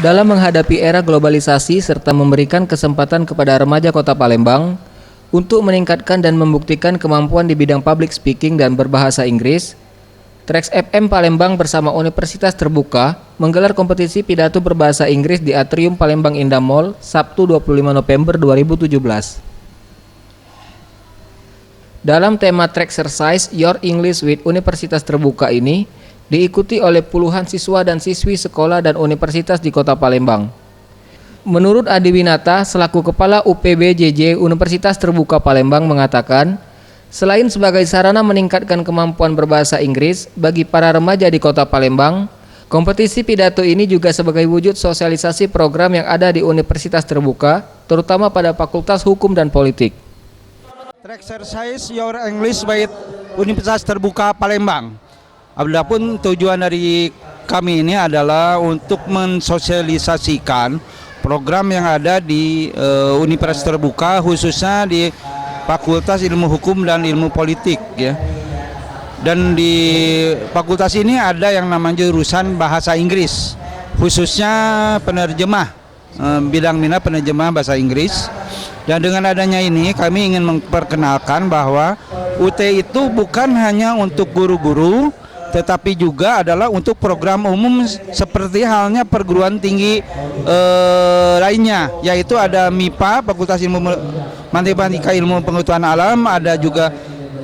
Dalam menghadapi era globalisasi serta memberikan kesempatan kepada remaja Kota Palembang untuk meningkatkan dan membuktikan kemampuan di bidang public speaking dan berbahasa Inggris, Trax FM Palembang bersama Universitas Terbuka menggelar kompetisi pidato berbahasa Inggris di Atrium Palembang Indah Mall Sabtu 25 November 2017. Dalam tema Traxercise Your English with Universitas Terbuka ini diikuti oleh puluhan siswa dan siswi sekolah dan universitas di Kota Palembang. Menurut Adi Winata selaku Kepala UPBJJ Universitas Terbuka Palembang mengatakan, selain sebagai sarana meningkatkan kemampuan berbahasa Inggris bagi para remaja di Kota Palembang, kompetisi pidato ini juga sebagai wujud sosialisasi program yang ada di Universitas Terbuka, terutama pada Fakultas Hukum dan Politik. Exercise Your English with Universitas Terbuka Palembang. Adapun tujuan dari kami ini adalah untuk mensosialisasikan program yang ada di Universitas Terbuka, khususnya di Fakultas Ilmu Hukum dan Ilmu Politik, ya. Dan di fakultas ini ada yang namanya jurusan Bahasa Inggris, khususnya penerjemah, bidang minat penerjemah bahasa Inggris. Dan dengan adanya ini kami ingin memperkenalkan bahwa UT itu bukan hanya untuk guru-guru, tetapi juga adalah untuk program umum seperti halnya perguruan tinggi lainnya, yaitu ada MIPA, Fakultas Ilmu Matematika Ilmu Pengetahuan Alam, ada juga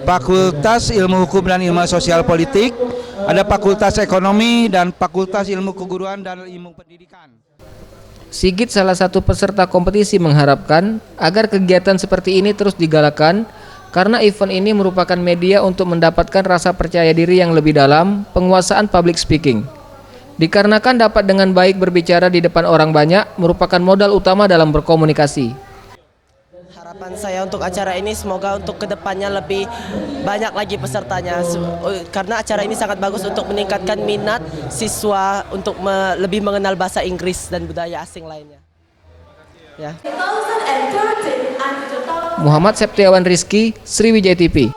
Fakultas Ilmu Hukum dan Ilmu Sosial Politik, ada Fakultas Ekonomi dan Fakultas Ilmu Keguruan dan Ilmu Pendidikan. Sigit, salah satu peserta kompetisi, mengharapkan agar kegiatan seperti ini terus digalakkan karena event ini merupakan media untuk mendapatkan rasa percaya diri yang lebih dalam penguasaan public speaking. Dikarenakan dapat dengan baik berbicara di depan orang banyak merupakan modal utama dalam berkomunikasi. Harapan saya untuk acara ini semoga untuk kedepannya lebih banyak lagi pesertanya, karena acara ini sangat bagus untuk meningkatkan minat siswa untuk lebih mengenal bahasa Inggris dan budaya asing lainnya. Ya. Muhammad Septiawan Rizky, Sriwijaya TV.